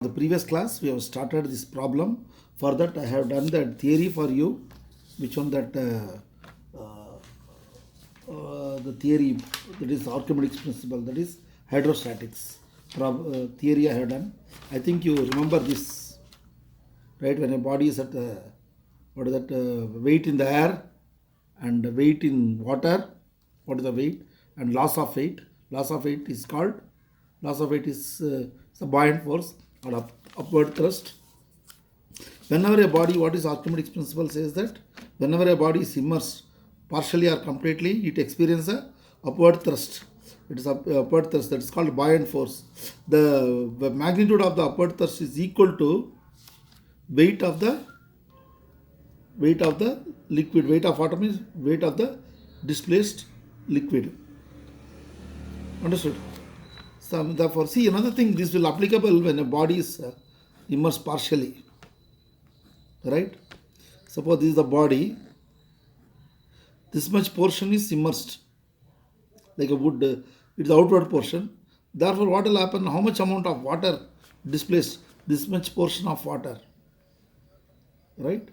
The previous class we have started this problem. For that I have done the theory for you, which one that the theory, that is Archimedes principle, that is hydrostatics theory I have done. I think you remember this, right? When a body is at what is that weight in the air and weight in water, what is the weight and loss of weight? Loss of weight is called, loss of weight is the buoyant force or upward thrust. Whenever a body, what is Archimedes principle says that whenever a body is immersed partially or completely, it experiences a upward thrust. It is upward thrust, that is called buoyant force. The magnitude of the upward thrust is equal to weight of the liquid. Weight of water means weight of the displaced liquid. Understood? So therefore, see, another thing, this will applicable when a body is immersed partially, right? Suppose this is the body, this much portion is immersed like a wood, it is the outward portion. Therefore, what will happen? How much amount of water displaced? This much portion of water, right?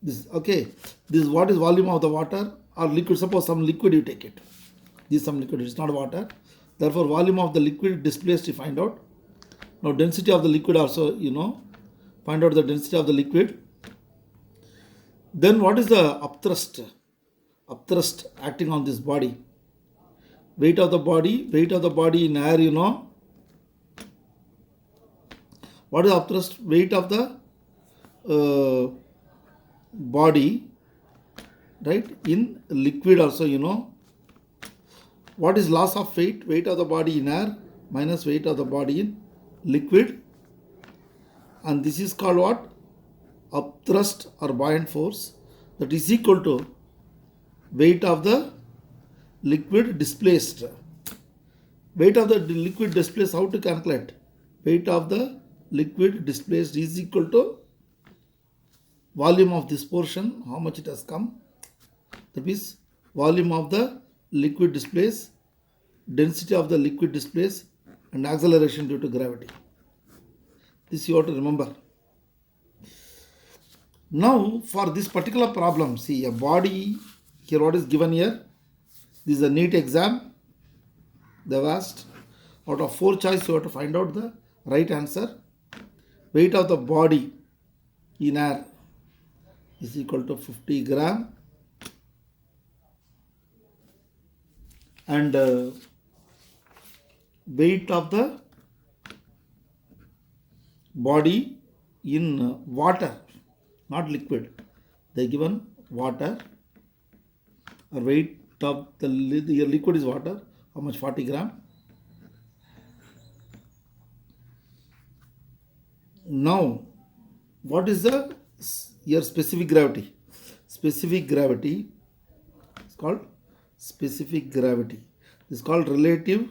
This, okay, this, what is volume of the water or liquid? Suppose some liquid you take it. This is some liquid, it's not water. Therefore, volume of the liquid displaced you find out. Now, density of the liquid also, find out the density of the liquid. Then what is the upthrust? Upthrust acting on this body. Weight of the body in air, What is upthrust? Weight of the body, right, in liquid also, What is loss of weight? Weight of the body in air minus weight of the body in liquid. And this is called what? Upthrust or buoyant force, that is equal to weight of the liquid displaced. Weight of the liquid displaced, how to calculate? Weight of the liquid displaced is equal to volume of this portion, how much it has come. That is volume of the liquid displaced, density of the liquid displaced, and acceleration due to gravity. This you have to remember. Now, for this particular problem, see a body, here what is given here, this is a NEET exam, they have asked, out of 4 choice you have to find out the right answer. Weight of the body in air is equal to 50 gram and weight of the body in water, not liquid, they given water, or weight of the liquid is water, how much? 40 gram. Now, what is the your specific gravity? Specific gravity is called specific gravity. This is called relative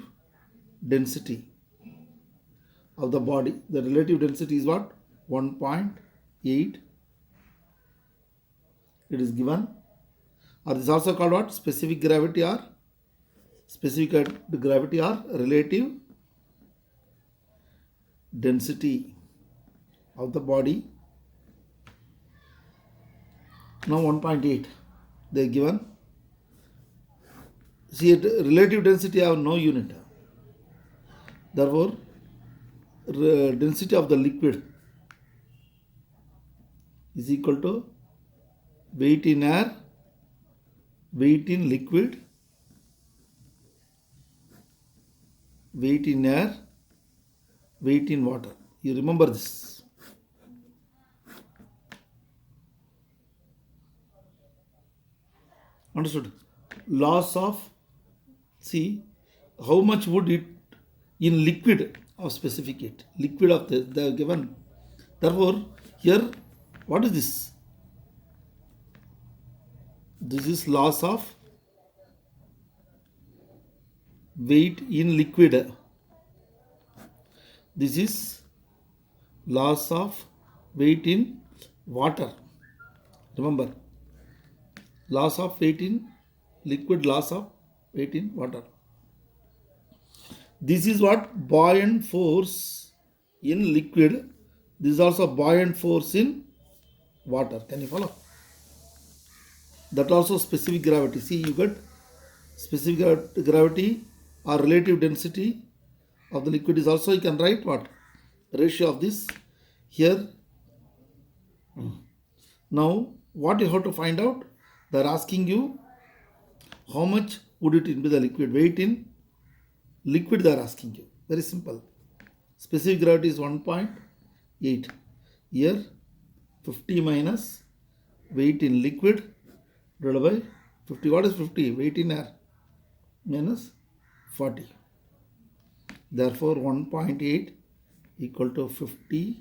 density of the body. The relative density is what? 1.8. It is given. Or this is also called what? Specific gravity or relative density of the body. Now 1.8 they are given. See, relative density have no unit. Therefore, density of the liquid is equal to weight in air, weight in liquid, weight in air, weight in water. You remember this. Understood? Loss of, see, how much would it in liquid of specific heat, liquid of they are given. Therefore, here, what is this? This is loss of weight in liquid. This is loss of weight in water. Remember, loss of weight in liquid, loss of weight in water. This is what buoyant force in liquid. This is also buoyant force in water. Can you follow? That also specific gravity. See, you got specific gravity or relative density of the liquid is also, you can write what? Ratio of this here. Now, what you have to find out? They are asking you how much would it be the liquid weight in liquid. They are asking you. Very simple. Specific gravity is 1.8. Here 50 minus weight in liquid divided by 50. What is 50? Weight in air minus 40. Therefore 1.8 equal to 50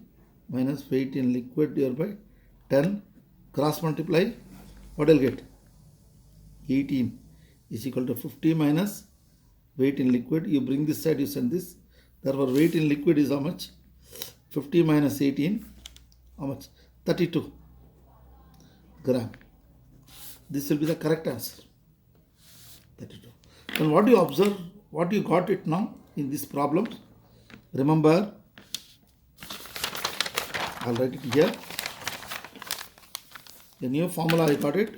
minus weight in liquid divided by 10. Cross multiply. What will get? 18 is equal to 50 minus weight in liquid. You bring this side, you send this. Therefore weight in liquid is how much? 50 minus 18, how much? 32 gram. This will be the correct answer. 32. And what do you observe? What you got it now in this problem? Remember, I'll write it here. The new formula I got it.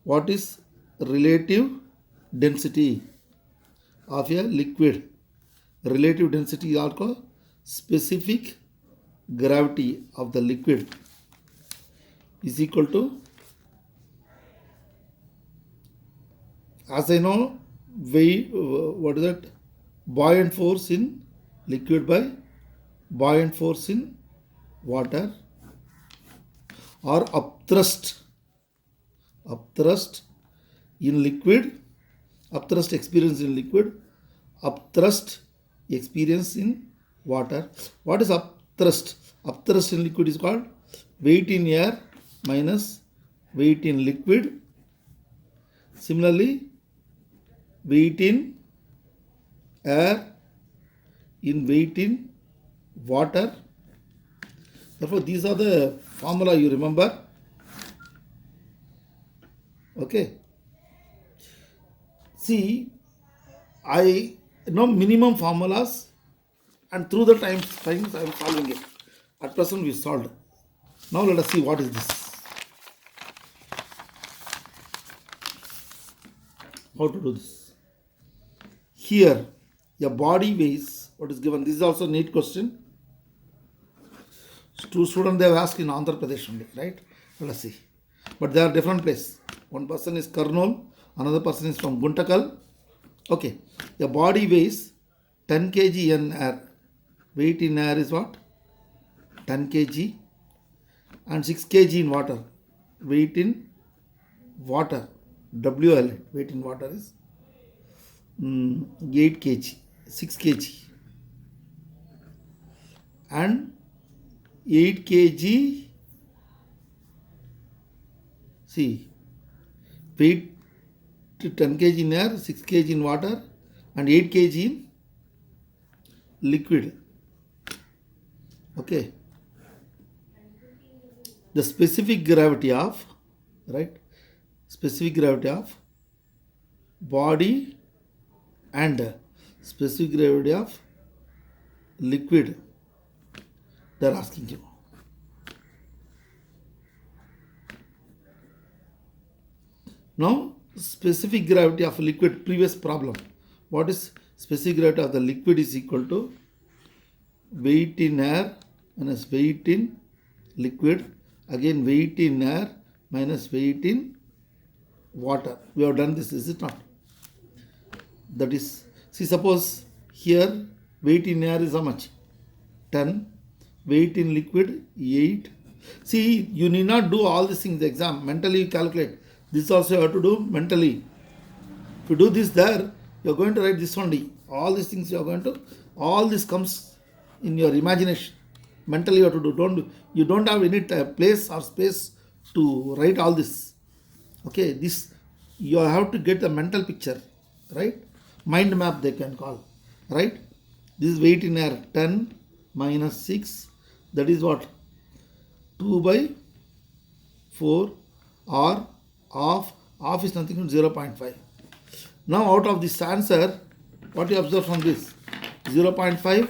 What is relative density of a liquid? Relative density is also specific gravity of the liquid is equal to, as I know, weight, what is that? Buoyant force in liquid by buoyant force in water, or upthrust in liquid, upthrust experience in liquid, upthrust experience in water. What is upthrust? Upthrust in liquid is called weight in air minus weight in liquid. Similarly, weight in air in weight in water. Therefore, these are the formula you remember. Okay. See, I know minimum formulas, and through the times I am solving it. At present we solved. Now let us see what is this. How to do this? Here, a body weighs, what is given? This is also a neat question. Two students they have asked in Andhra Pradesh only, right? Let us see. But they are different place. One person is Kurnool, another person is from Guntakal. Okay. A body weighs 10 kg in air. Weight in air is what? 10 kg. And 6 kg in water. Weight in water. WL, weight in water is 8 kg. 6 kg. And 8 kg, see, weight to 10 kg in air, 6 kg in water, and 8 kg in liquid. Okay. The specific gravity of, right, specific gravity of body and specific gravity of liquid, they are asking you. Now, specific gravity of liquid, previous problem. What is specific gravity of the liquid is equal to weight in air minus weight in liquid. Again, weight in air minus weight in water. We have done this, is it not? That is, see, suppose here weight in air is how much? 10. Weight in liquid 8. See, you need not do all these things in the exam. Mentally you calculate. This also you have to do mentally. If you do this there, you are going to write this only. All these things you are going to, all this comes in your imagination. Mentally you have to do. You don't have any place or space to write all this. Okay, this you have to get a mental picture, right? Mind map they can call, right? This is weight in air 10 minus 6, that is what? 2 by 4, or half is nothing but 0.5. Now out of this answer, What you observe from this? 0.5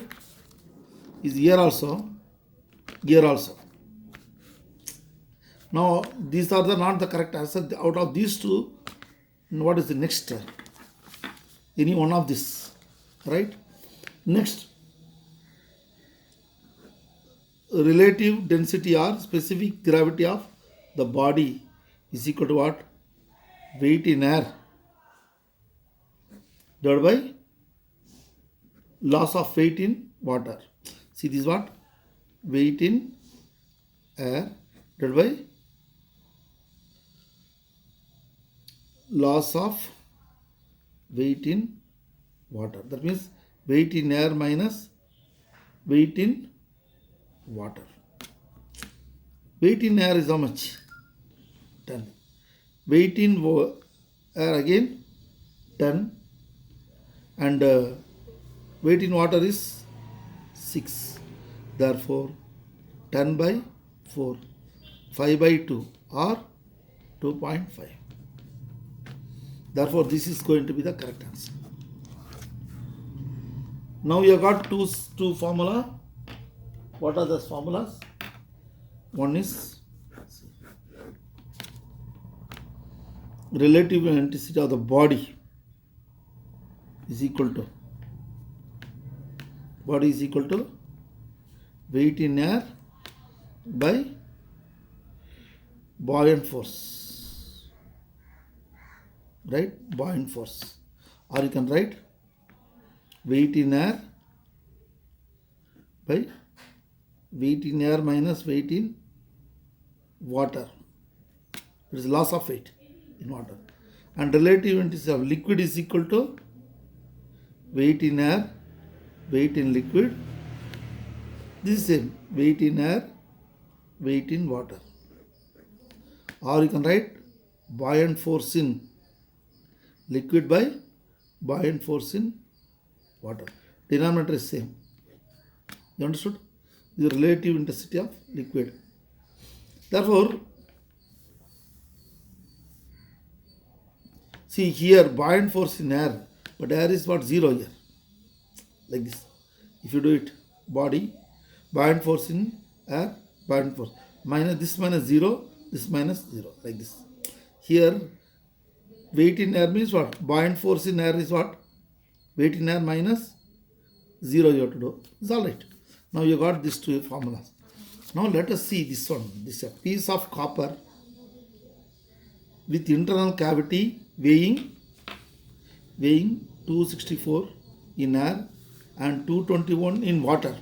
is here also, here also. Now these are not the correct answer. Out of these two, what is the next? Any one of this, right? Next, relative density or specific gravity of the body is equal to what? Weight in air divided by loss of weight in water. See, this is what? Weight in air divided by loss of weight in water. That means weight in air minus weight in water. Weight in air is how much? 10. Weight in air again 10, and weight in water is 6. Therefore 10 by 4, 5 by 2 or 2.5. Therefore this is going to be the correct answer. Now you have got two formula. What are those formulas? One is relative intensity of the body is equal to weight in air by buoyant force, right? Buoyant force, or you can write weight in air by weight in air minus weight in water. It is loss of weight in water. And relative intensity of liquid is equal to weight in air, weight in liquid. This is same, weight in air, weight in water. Or you can write buoyant force in liquid by buoyant force in water. Denominator is same. You understood? The relative intensity of liquid. Therefore, see here buoyant force in air, but air is what? 0 here. Like this. If you do it, body, buoyant force in air, buoyant force. Minus this minus 0, this minus 0. Like this. Here, weight in air means what? Buoyant force in air is what? Weight in air minus 0 you have to do. It's alright. Now you got these two formulas. Now let us see this one. This is a piece of copper with internal cavity weighing 264 in air and 221 in water.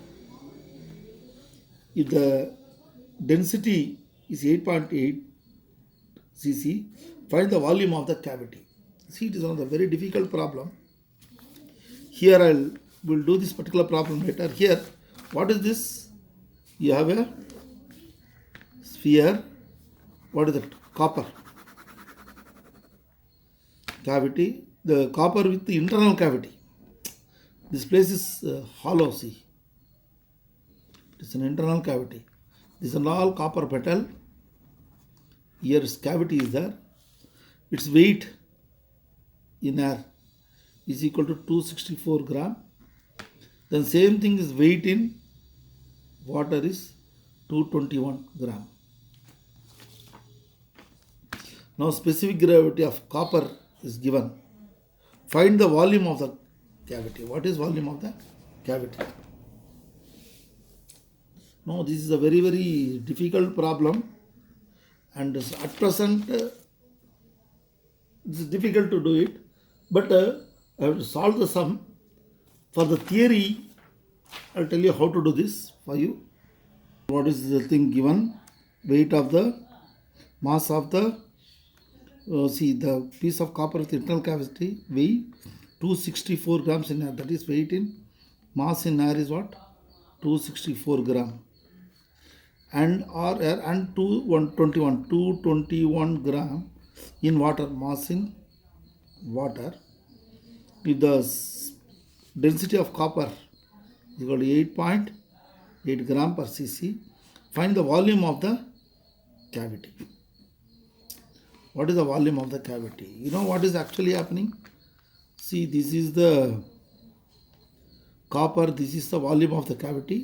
If the density is 8.8 cc, find the volume of the cavity. See, it is one of the very difficult problem. Here I will do this particular problem later. Here, what is this? You have a sphere. What is that? Copper cavity. The copper with the internal cavity. This place is hollow. See, it is an internal cavity. This is all copper metal. Here its cavity is there. Its weight in air is equal to 264 gram. Then same thing is weight in water is 221 gram. Now specific gravity of copper is given. Find the volume of the cavity. What is volume of the cavity? Now this is a very, very difficult problem, and at present it is difficult to do it, but I have to solve the sum. For the theory, I will tell you how to do this for you. What is the thing given? Weight of the mass of the see the piece of copper with internal cavity weigh 264 grams in air. That is weight in mass in air is what? 264 gram. And or air and 221 gram in water, mass in water. If the density of copper is equal to 8.8 gram per cc, find the volume of the cavity. What is the volume of the cavity? You know what is actually happening? See, this is the copper, this is the volume of the cavity.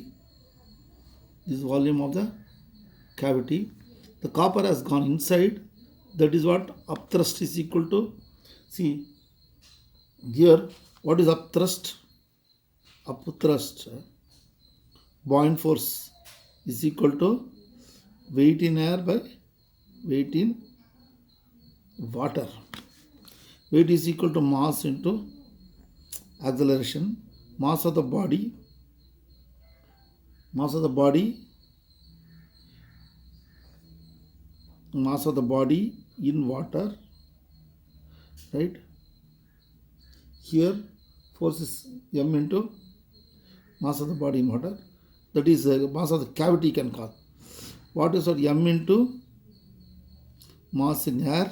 This is volume of the cavity. The copper has gone inside. That is what upthrust is equal to. See here, what is upthrust? Upthrust, buoyant force is equal to weight in air by weight in water. Weight is equal to mass into acceleration. Mass of the body in water, right? Here force is m into mass of the body in water. That is mass of the cavity you can call. What is that? M into mass in air.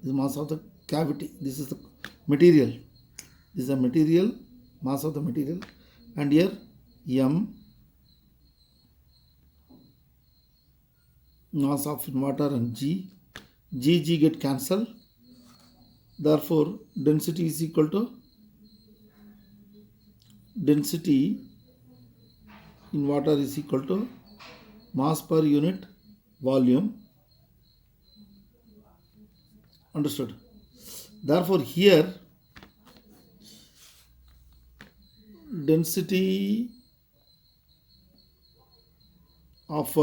This is mass of the cavity. This is the material. This is the material, mass of the material. And here M, mass of water, and G. G get cancelled. Therefore, density is equal to density in water is equal to mass per unit volume. Understood? Therefore, here density of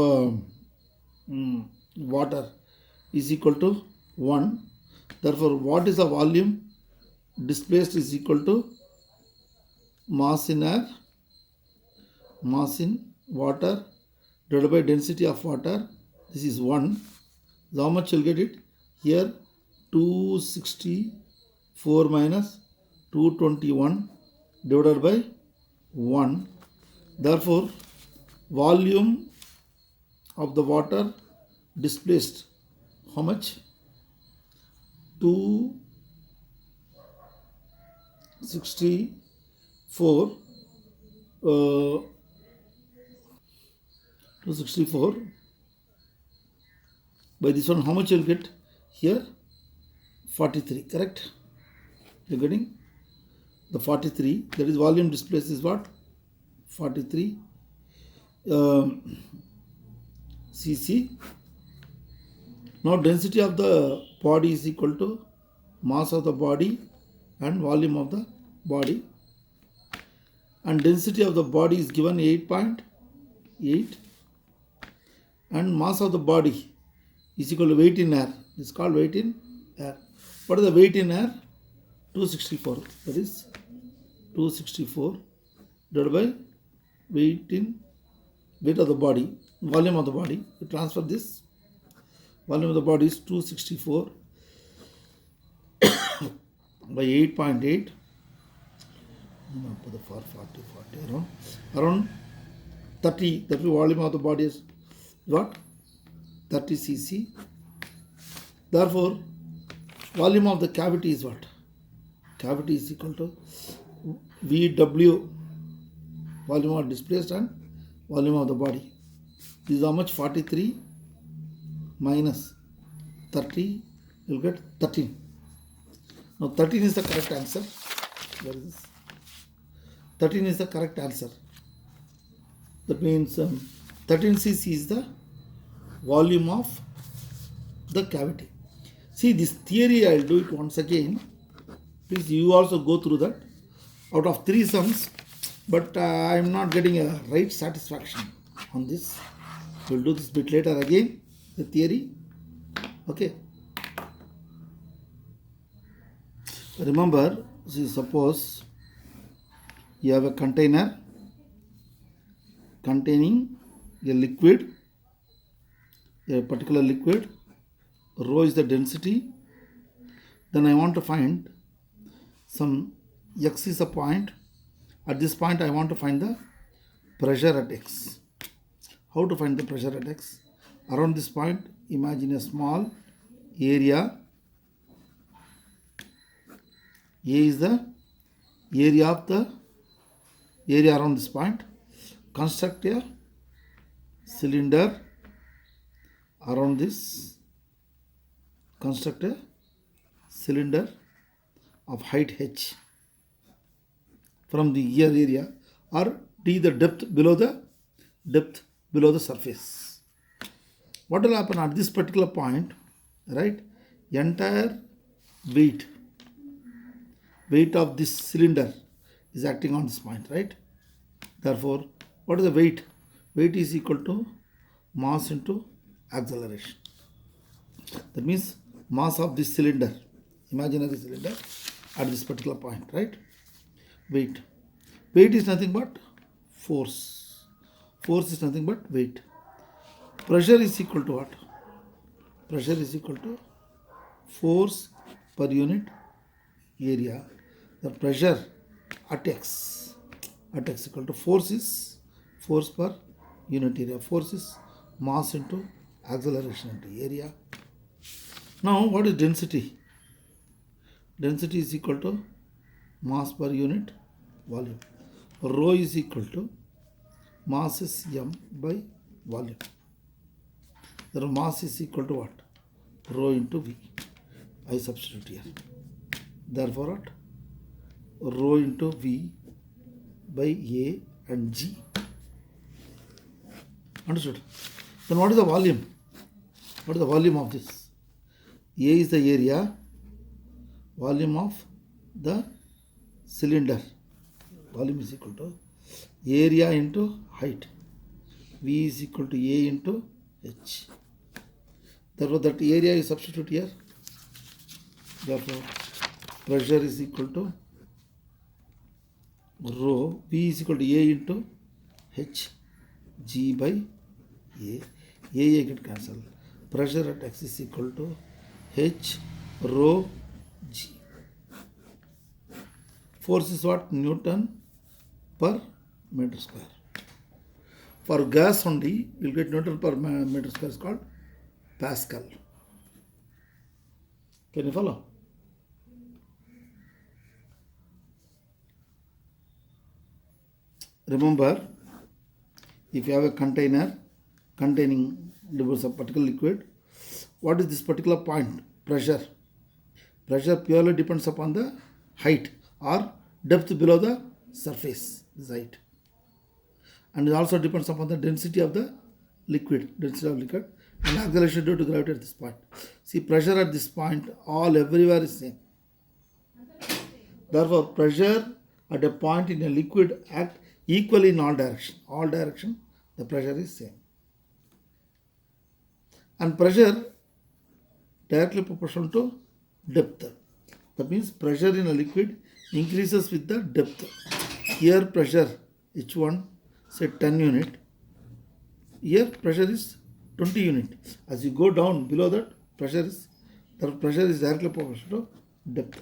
water is equal to 1. Therefore, what is the volume displaced is equal to mass in air, mass in water divided by density of water. This is 1. So how much you'll get it? Here 264 minus 221 divided by 1. Therefore, volume of the water displaced, how much? 264 by this one, how much you'll get? Here 43, correct? You're getting the 43, that is volume displaced is what? 43 cc. Now density of the body is equal to mass of the body and volume of the body, and density of the body is given 8.8 and mass of the body is equal to weight in air. This is called weight in air. What is the weight in air? 264. That is 264 divided by weight of the body, volume of the body. You transfer this. Volume of the body is 264 by 8.8. Around 30. That volume of the body is what? 30 cc. Therefore, volume of the cavity is what? Cavity is equal to VW, volume of displaced and volume of the body. This is how much? 43 minus 30, you will get 13. Now 13 is the correct answer. Where is this? 13 is the correct answer. That means 13 cc is the volume of the cavity. See, this theory I will do it once again. Please, you also go through that. Out of 3 sums, but I am not getting a right satisfaction on this. We will do this bit later again, the theory. Okay. Remember, see, suppose you have a container containing a liquid, a particular liquid, rho is the density. Then I want to find some x is a point. At this point I want to find the pressure at x. How to find the pressure at x? Around this point, imagine a small area. A is the area of the area around this point. Construct a cylinder around this. Construct a cylinder of height h. from the ear area, or D, the depth below the surface. What will happen at this particular point, right? Entire weight of this cylinder is acting on this point, right? Therefore, what is the weight? Weight is equal to mass into acceleration. That means mass of this cylinder, imaginary cylinder, at this particular point, right? Weight. Weight is nothing but force. Force is nothing but weight. Pressure is equal to what? Pressure is equal to force per unit area. The pressure at x equal to force is force per unit area. Force is mass into acceleration into area. Now, what is density? Density is equal to mass per unit volume. Rho is equal to mass is m by volume. The mass is equal to what? Rho into V. I substitute here. Therefore, what? Rho into V by A and G. Understood? Then what is the volume? What is the volume of this? A is the area, volume of the cylinder. Volume is equal to area into height. V is equal to A into H. Therefore, that area is substitute here. Therefore, pressure is equal to rho. V is equal to A into H. G by A. A get cancelled. Pressure at X is equal to H rho G. Force is what? Newton per meter square. For gas only, you will get Newton per meter square is called Pascal. Can you follow? Remember, if you have a container containing a particular liquid, what is this particular point? Pressure. Pressure purely depends upon the height or depth below the surface, this height. And it also depends upon the density of the liquid, and acceleration due to gravity at this point. See, pressure at this point, everywhere is same. Therefore, pressure at a point in a liquid act equally in all direction. All direction, the pressure is same. And pressure directly proportional to depth. That means pressure in a liquid increases with the depth. Here pressure H1, say 10 unit. Here pressure is 20 unit. As you go down below that, pressure is directly proportional to depth.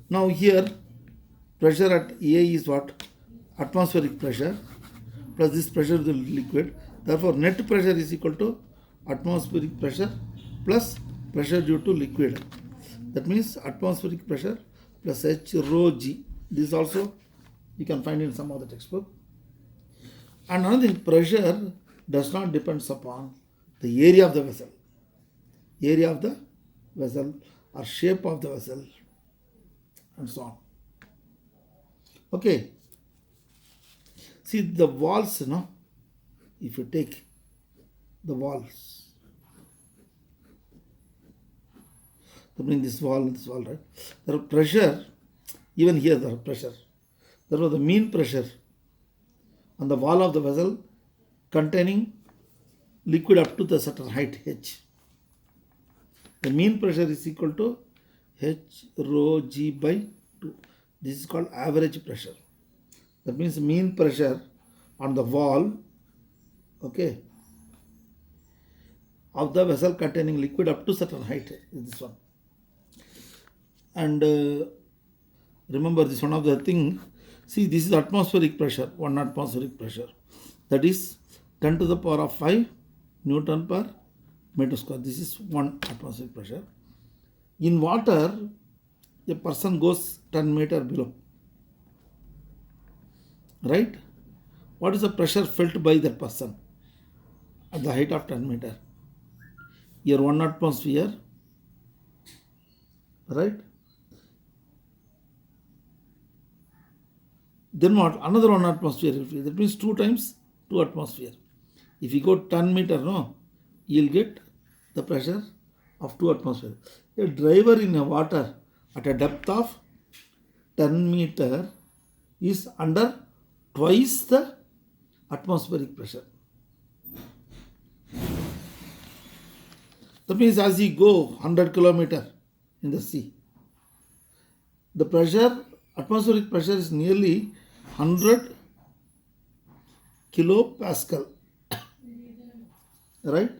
Now here pressure at A is what? Atmospheric pressure plus this pressure of the liquid. Therefore, net pressure is equal to atmospheric pressure plus pressure due to liquid. That means atmospheric pressure plus H rho G. This also you can find in some other textbook. And another thing, pressure does not depend upon the area of the vessel. Area of the vessel or shape of the vessel and so on. Okay. See the walls, if you take the walls, that means this wall, right? There are pressure, even here there are pressure. There was the mean pressure on the wall of the vessel containing liquid up to the certain height H. The mean pressure is equal to H rho G by 2. This is called average pressure. That means mean pressure on the wall, okay, of the vessel containing liquid up to certain height is this one. And remember this one of the thing. See, this is atmospheric pressure, 1 atmospheric pressure. That is 10 to the power of 5 Newton per meter square. This is 1 atmospheric pressure. In water, a person goes 10 meter below. Right? What is the pressure felt by that person at the height of 10 meter? Here 1 atmosphere, right? Then what? Another 1 atmosphere. That means 2 times 2 atmosphere. If you go 10 meter, no, you'll get the pressure of 2 atmosphere. A driver in a water at a depth of 10 meter is under twice the atmospheric pressure. That means as you go 100 kilometer in the sea, the pressure, atmospheric pressure is nearly 100 kilopascal, right?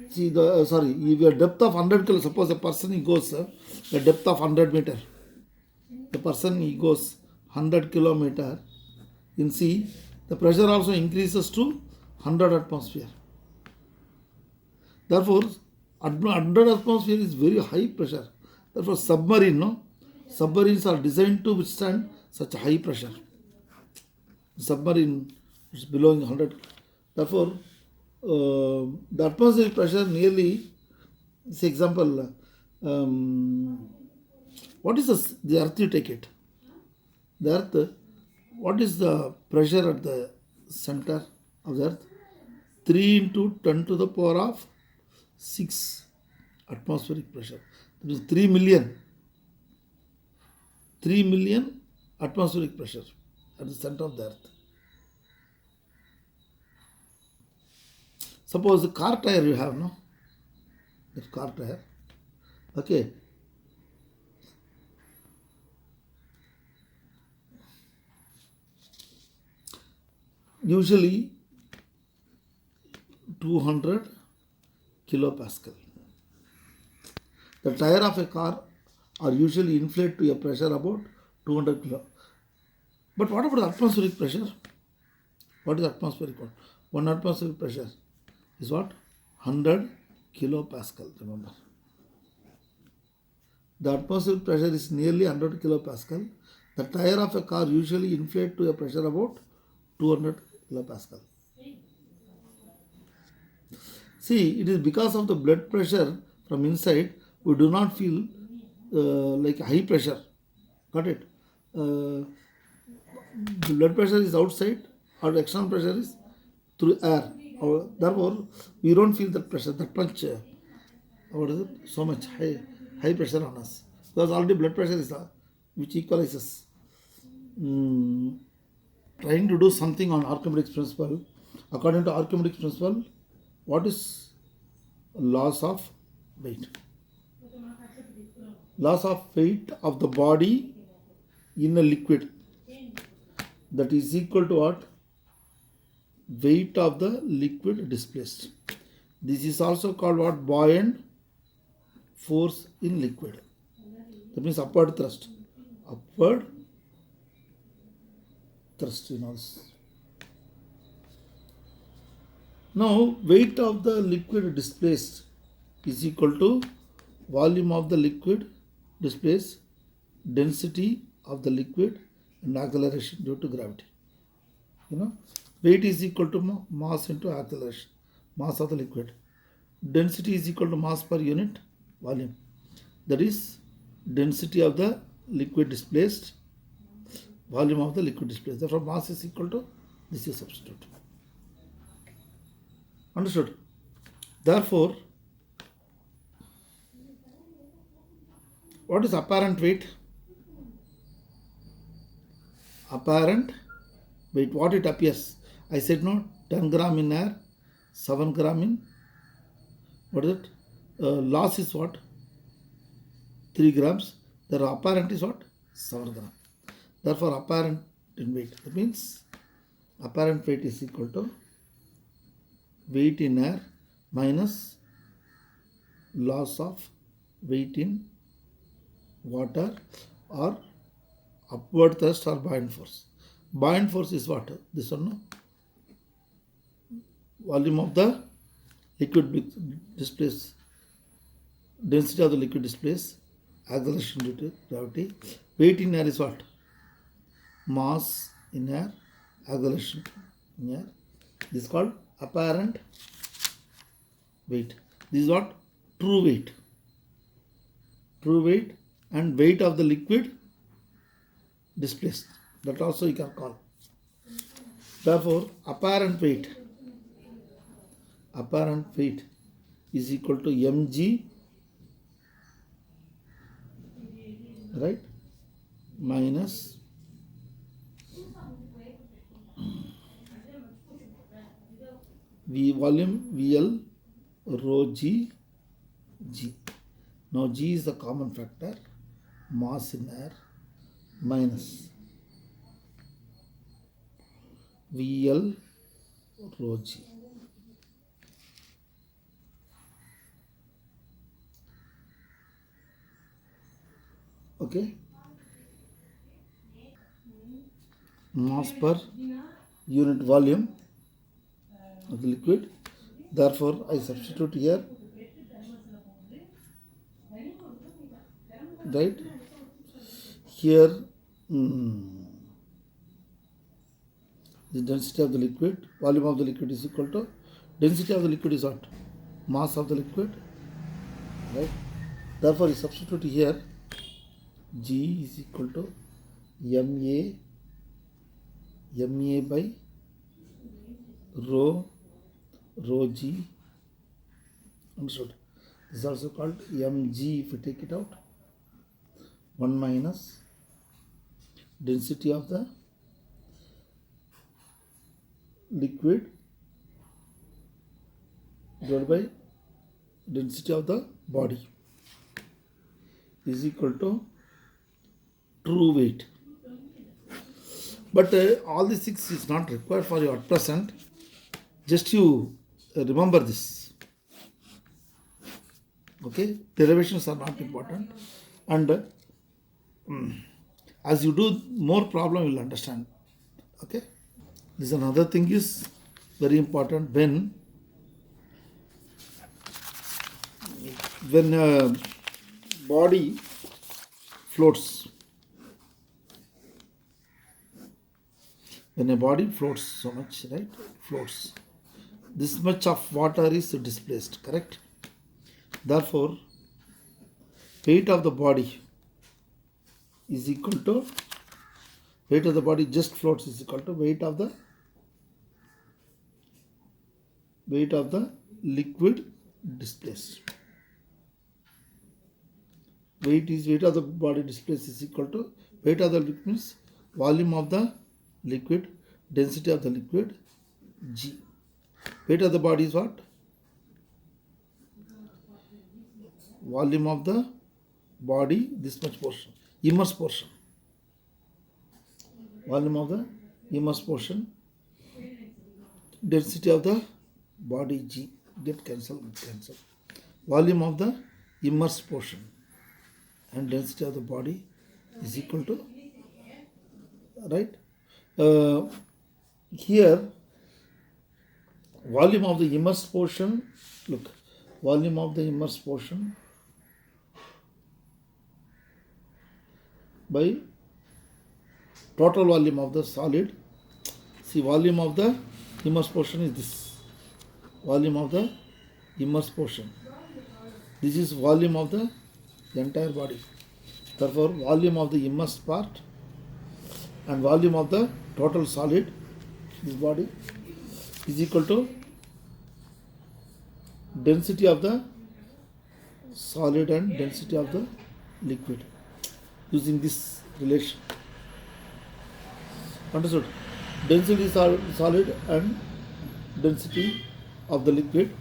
See the if your depth of 100 kilo, suppose a person he goes the depth of 100 meter, the person he goes 100 kilometer in sea, the pressure also increases to 100 atmosphere. Therefore, 100 atmosphere is very high pressure. Therefore, submarines are designed to withstand such a high pressure. Submarine is below 100. Therefore, the atmospheric pressure nearly, say example, what is the earth you take it? The earth, what is the pressure at the center of the earth? 3 into 10 to the power of 6 atmospheric pressure. That is 3 million. 3 million atmospheric pressure at the center of the earth. Suppose the car tire you have, no? The car tire. Okay. Usually 200 kilopascal. The tire of a car are usually inflated to a pressure about 200 kilo. But what about the atmospheric pressure? What is atmospheric one? One atmospheric pressure is what? 100 kilopascal, remember. The atmospheric pressure is nearly 100 kilopascal. The tire of a car usually inflated to a pressure about 200 kilopascal. See, it is because of the blood pressure from inside, we do not feel like high pressure. Got it? The blood pressure is outside, or the external pressure is through air. Therefore, we don't feel that pressure, that much, so much high pressure on us. Because already blood pressure is which equalizes. Trying to do something on Archimedes principle. According to Archimedes principle, what is loss of weight? Loss of weight of the body in a liquid. That is equal to what? Weight of the liquid displaced. This is also called what? Buoyant force in liquid. That means upward thrust. Upward thrust in us. Now, weight of the liquid displaced is equal to volume of the liquid displaced, density of the liquid, and acceleration due to gravity. Weight is equal to mass into acceleration, mass of the liquid. Density is equal to mass per unit volume. That is density of the liquid displaced, volume of the liquid displaced. Therefore, mass is equal to this is substitute. Understood? Therefore, what is apparent weight? Apparent weight, what it appears. I said no, 10 gram in air, 7 gram in, what is it? Loss is what? 3 grams. The apparent is what? 7 gram. Therefore, apparent in weight. That means apparent weight is equal to weight in air minus loss of weight in water or upward thrust or buoyant force. Buoyant force is what? This one, no? Volume of the liquid displaced, density of the liquid displaced, acceleration due to gravity. Weight in air is what? Mass in air, acceleration in air. This is called apparent weight. This is what? True weight. True weight and weight of the liquid displaced. That also you can call. Therefore, apparent weight is equal to mg, right, minus V volume VL rho G. Now G is the common factor, mass in air, minus VL rho G. Okay, mass per unit volume of the liquid. Therefore, I substitute here, right? Here, the density of the liquid, volume of the liquid is equal to density of the liquid is what? Mass of the liquid, right? Therefore, you substitute here, G is equal to MA by rho G. Understood? This is also called mg if we take it out. 1 minus density of the liquid divided by density of the body is equal to true weight. But all these things is not required for you at present. Just you remember this. Okay, derivations are not important, and as you do more problem, you will understand. Okay, this is another thing is very important when body floats. When a body floats so much, right? Floats. This much of water is displaced, correct? Therefore, weight of the body is equal to weight of the body just floats is equal to weight of the liquid displaced. Weight of the body displaced is equal to weight of the liquid means volume of the liquid, density of the liquid, G. Weight of the body is what? Volume of the body, this much portion, immersed portion. Volume of the immersed portion, density of the body, G. Get cancelled. Volume of the immersed portion and density of the body is equal to, right? Here, volume of the immersed portion, look, volume of the immersed portion by total volume of the solid. See, volume of the immersed portion is this. Volume of the immersed portion. This is volume of the entire body. Therefore, volume of the immersed part and volume of the total solid, this body, is equal to density of the solid and density of the liquid, using this relation. Understood? Density solid and density of the liquid.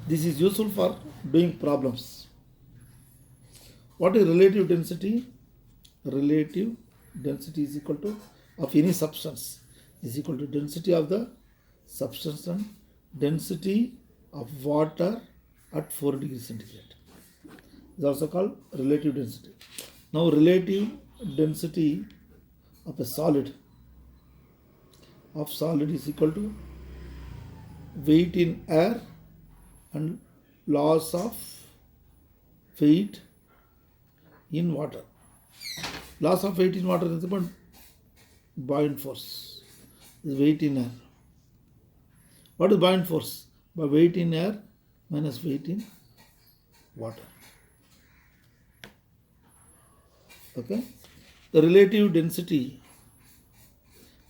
This is useful for doing problems. What is relative density? Relative density is equal to of any substance is equal to density of the substance and density of water at 4 degrees centigrade. Is also called relative density. Now, relative density of a solid is equal to weight in air and loss of weight in water. Loss of weight in water is about buoyant force. Is weight in air. What is buoyant force? By weight in air minus weight in water. Okay. The relative density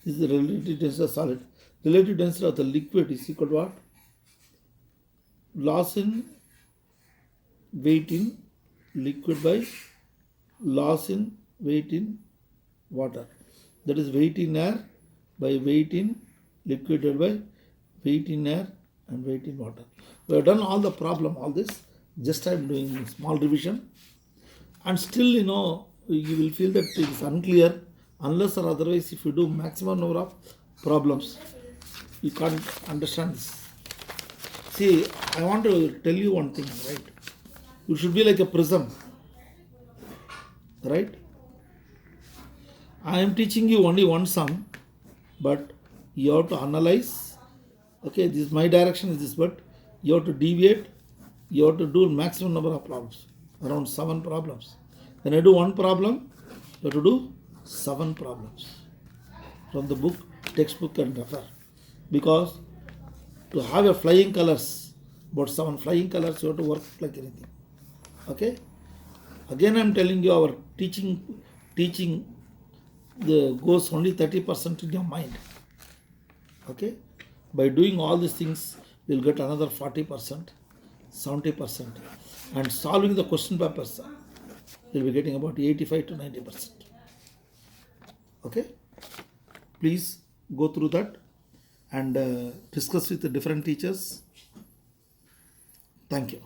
This is the relative density of solid. Relative density of the liquid is equal to what? Loss in weight in liquid by loss in weight in water. That is weight in air by weight in liquid divided by weight in air and weight in water. We have done all the problem, all this. Just I am doing small revision. And still, you will feel that it is unclear unless or otherwise if you do maximum number of problems, you can't understand this. See, I want to tell you one thing, right? You should be like a prism, right? I am teaching you only one sum, but you have to analyze. Okay, this is my direction is this, but you have to deviate. You have to do maximum number of problems, around 7 problems. When I do one problem, you have to do 7 problems from the book, textbook, and refer. Because to have a flying colors, about 7 flying colors, you have to work like anything. Okay. Again, I am telling you, our teaching goes only 30% in your mind. Okay. By doing all these things, you will get another 40%, 70%, and solving the question papers, you will be getting about 85 to 90%. Okay. Please go through that and discuss with the different teachers. Thank you.